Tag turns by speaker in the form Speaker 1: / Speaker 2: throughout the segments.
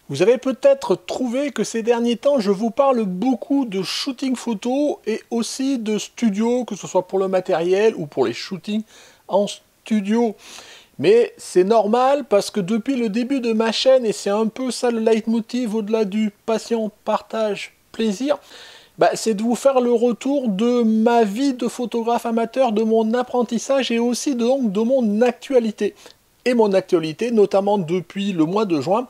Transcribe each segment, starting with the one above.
Speaker 1: Vous avez peut-être trouvé que ces derniers temps, je vous parle beaucoup de shooting photo et aussi de studio, que ce soit pour le matériel ou pour les shootings en studio. Mais c'est normal parce que depuis le début de ma chaîne, et c'est un peu ça le leitmotiv au-delà du passion, partage, plaisir, c'est de vous faire le retour de ma vie de photographe amateur, de mon apprentissage et aussi donc de mon actualité. Et mon actualité, notamment depuis le mois de juin,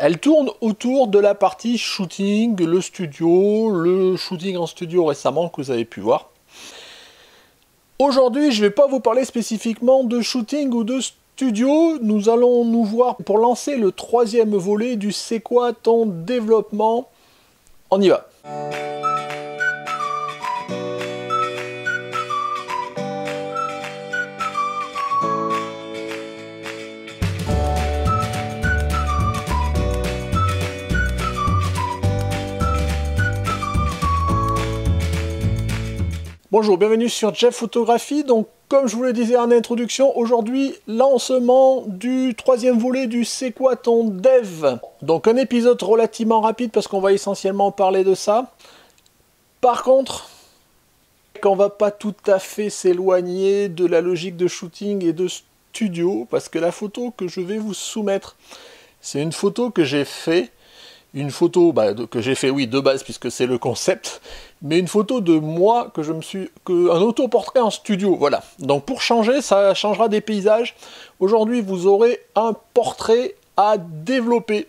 Speaker 1: elle tourne autour de la partie shooting, le studio, le shooting en studio récemment que vous avez pu voir. Aujourd'hui, je ne vais pas vous parler spécifiquement de shooting ou de studio. Nous allons nous voir pour lancer le troisième volet du C'est quoi ton développement? On y va. Bonjour, bienvenue sur Jeff Photographie. Donc, comme je vous le disais en introduction, aujourd'hui, lancement du troisième volet du C'est quoi ton dev? Donc, un épisode relativement rapide parce qu'on va essentiellement parler de ça. Par contre, on va pas tout à fait s'éloigner de la logique de shooting et de studio parce que la photo que je vais vous soumettre, c'est une photo que j'ai fait. Une photo que j'ai fait, oui, de base, puisque c'est le concept, mais une photo de moi, un autoportrait en studio, voilà. Donc pour changer, ça changera des paysages. Aujourd'hui, vous aurez un portrait à développer,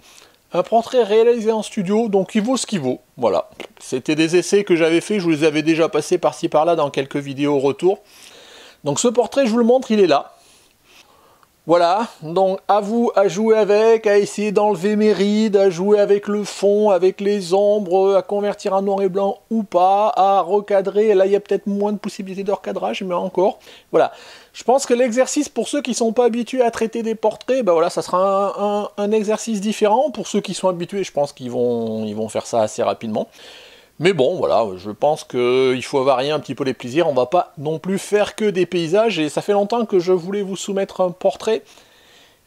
Speaker 1: un portrait réalisé en studio, donc il vaut ce qu'il vaut, voilà. C'était des essais que j'avais fait, je vous les avais déjà passés par-ci par-là dans quelques vidéos retour. Donc ce portrait, je vous le montre, il est là. Voilà, donc à vous à jouer avec, à essayer d'enlever mes rides, à jouer avec le fond, avec les ombres, à convertir en noir et blanc ou pas, à recadrer. Là, il y a peut-être moins de possibilités de recadrage, mais encore. Voilà, je pense que l'exercice, pour ceux qui ne sont pas habitués à traiter des portraits, voilà, ça sera un exercice différent. Pour ceux qui sont habitués, je pense qu'ils vont faire ça assez rapidement. Mais bon, voilà, je pense qu'il faut varier un petit peu les plaisirs, on va pas non plus faire que des paysages, et ça fait longtemps que je voulais vous soumettre un portrait,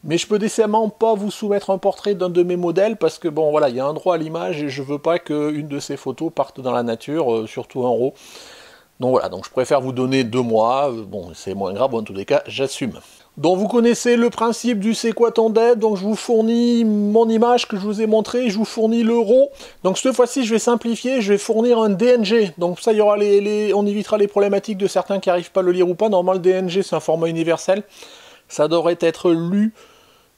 Speaker 1: mais je peux décemment pas vous soumettre un portrait d'un de mes modèles, parce que bon, voilà, il y a un droit à l'image, et je veux pas qu'une de ces photos parte dans la nature, surtout en RAW. Donc voilà, donc je préfère vous donner 2 mois, bon, c'est moins grave, en tous les cas, j'assume. Donc vous connaissez le principe du C'est quoi ton dev, donc je vous fournis mon image que je vous ai montrée, je vous fournis le RAW. Donc cette fois-ci je vais simplifier, je vais fournir un DNG. Donc ça, il y aura on évitera les problématiques de certains qui n'arrivent pas à le lire ou pas. Normalement le DNG c'est un format universel, ça devrait être lu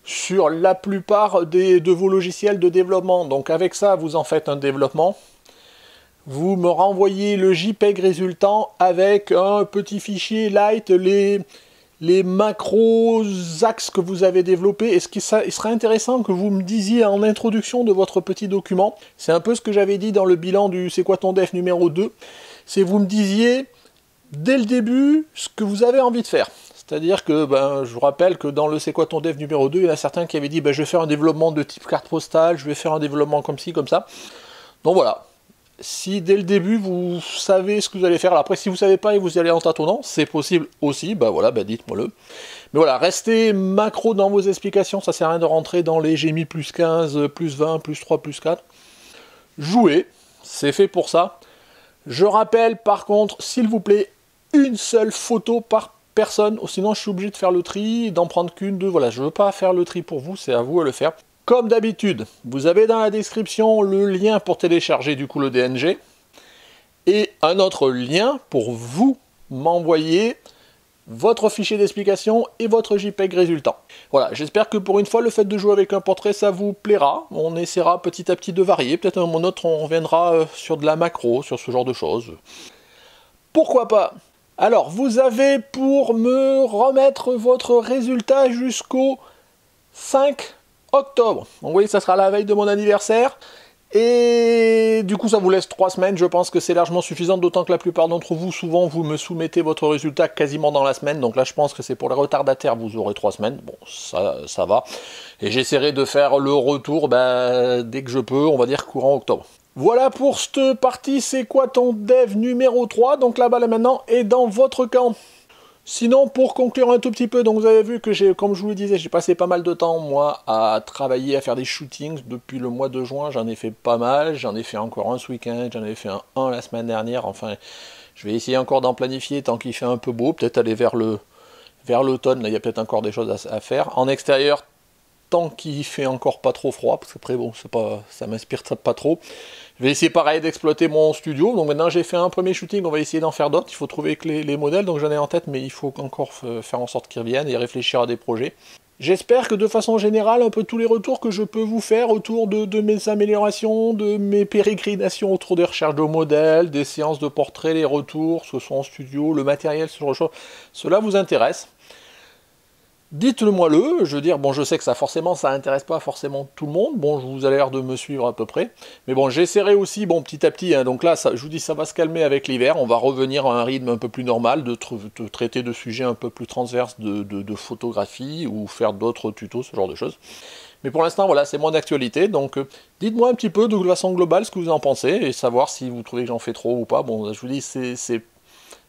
Speaker 1: sur la plupart de vos logiciels de développement. Donc avec ça vous en faites un développement. Vous me renvoyez le JPEG résultant avec un petit fichier light, les macros axes que vous avez développés. Et il serait intéressant que vous me disiez en introduction de votre petit document, c'est un peu ce que j'avais dit dans le bilan du C'est quoi ton dev numéro 2, c'est vous me disiez dès le début ce que vous avez envie de faire. C'est-à-dire que, je vous rappelle que dans le C'est quoi ton dev numéro 2, il y en a certains qui avaient dit, je vais faire un développement de type carte postale, je vais faire un développement comme ci, comme ça. Donc voilà. Si dès le début vous savez ce que vous allez faire, alors après si vous ne savez pas et vous y allez en tâtonnant, c'est possible aussi, dites-moi-le. Mais voilà, restez macro dans vos explications, ça sert à rien de rentrer dans les j'ai mis plus 15, plus 20, plus 3, plus 4. Jouez, c'est fait pour ça. Je rappelle par contre, s'il vous plaît, une seule photo par personne, sinon je suis obligé de faire le tri, d'en prendre qu'une, deux, voilà, je ne veux pas faire le tri pour vous, c'est à vous à le faire. Comme d'habitude, vous avez dans la description le lien pour télécharger du coup le DNG et un autre lien pour vous m'envoyer votre fichier d'explication et votre JPEG résultant. Voilà, j'espère que pour une fois le fait de jouer avec un portrait ça vous plaira. On essaiera petit à petit de varier, peut-être un autre on reviendra sur de la macro, sur ce genre de choses. Pourquoi pas? Alors, vous avez pour me remettre votre résultat jusqu'au 5 octobre. Donc vous voyez, ça sera la veille de mon anniversaire. Et du coup, ça vous laisse 3 semaines. Je pense que c'est largement suffisant, d'autant que la plupart d'entre vous, souvent, vous me soumettez votre résultat quasiment dans la semaine. Donc là, je pense que c'est pour les retardataires, vous aurez 3 semaines. Bon, ça va. Et j'essaierai de faire le retour dès que je peux, on va dire courant octobre. Voilà pour cette partie, c'est quoi ton dev numéro 3. Donc là-bas, là maintenant, est dans votre camp. Sinon, pour conclure un tout petit peu, donc vous avez vu que comme je vous le disais, j'ai passé pas mal de temps, moi, à travailler, à faire des shootings. Depuis le mois de juin, j'en ai fait pas mal. J'en ai fait encore un ce week-end, j'en ai fait un la semaine dernière. Enfin, je vais essayer encore d'en planifier tant qu'il fait un peu beau. Peut-être aller vers l'automne, là, il y a peut-être encore des choses à faire. En extérieur, tant qu'il fait encore pas trop froid, parce qu'après, bon, ça m'inspire pas trop. Je vais essayer pareil d'exploiter mon studio. Donc maintenant j'ai fait un premier shooting, on va essayer d'en faire d'autres. Il faut trouver que les modèles, donc j'en ai en tête, mais il faut encore faire en sorte qu'ils reviennent et réfléchir à des projets. J'espère que de façon générale, un peu tous les retours que je peux vous faire autour de mes améliorations, de mes pérégrinations autour des recherches de modèles, des séances de portraits, les retours, que ce soit en studio, le matériel, ce genre de choses, cela vous intéresse. Dites-le-moi, je veux dire, bon, je sais que ça intéresse pas forcément tout le monde, bon, vous avez l'air de me suivre à peu près, mais bon, j'essaierai aussi, bon, petit à petit, hein, donc là, je vous dis, ça va se calmer avec l'hiver, on va revenir à un rythme un peu plus normal, de traiter de sujets un peu plus transverses de photographie, ou faire d'autres tutos, ce genre de choses. Mais pour l'instant, voilà, c'est mon actualité, donc dites-moi un petit peu de façon globale ce que vous en pensez, et savoir si vous trouvez que j'en fais trop ou pas, bon, je vous dis, c'est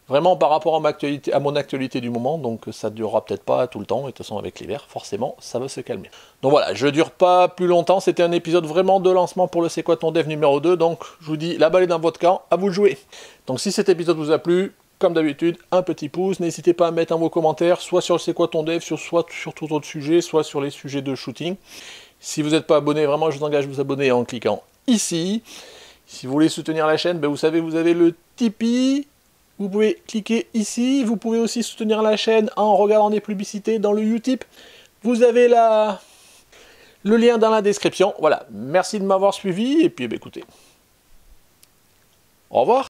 Speaker 1: vraiment par rapport à mon actualité du moment, donc ça ne durera peut-être pas tout le temps, et de toute façon avec l'hiver, forcément, ça va se calmer. Donc voilà, je ne dure pas plus longtemps, c'était un épisode vraiment de lancement pour le C'est quoi ton dev numéro 2, donc je vous dis, la balle est dans votre camp, à vous de jouer. Donc si cet épisode vous a plu, comme d'habitude, un petit pouce, n'hésitez pas à mettre dans vos commentaires, soit sur le C'est quoi ton dev, soit sur tout autre sujet, soit sur les sujets de shooting. Si vous n'êtes pas abonné, vraiment je vous engage à vous abonner en cliquant ici. Si vous voulez soutenir la chaîne, ben vous savez, vous avez le Tipeee. Vous pouvez cliquer ici, vous pouvez aussi soutenir la chaîne en regardant des publicités dans le Utip. Vous avez le lien dans la description. Voilà, merci de m'avoir suivi, et puis écoutez, au revoir.